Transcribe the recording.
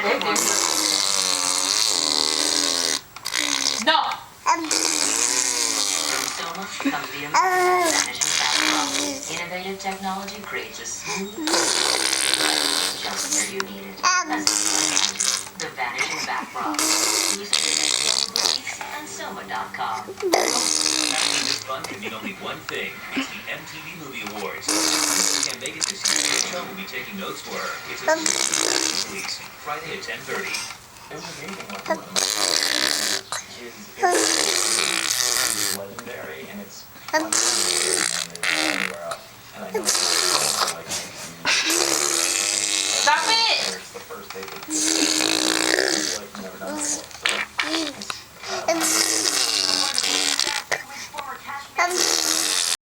No! Soma comes the vanishing backdrop. Innovative technology creates a smooth just where you need it. As the vanishing backdrop. Exclusively and Soma.com. Imagine this fun can mean only one thing. It's the MTV Movie Awards. If you can't make it this year, the show will be taking notes for her. It's a release Friday at 10:30. It was amazing what is legendary, and it's anywhere else. And I know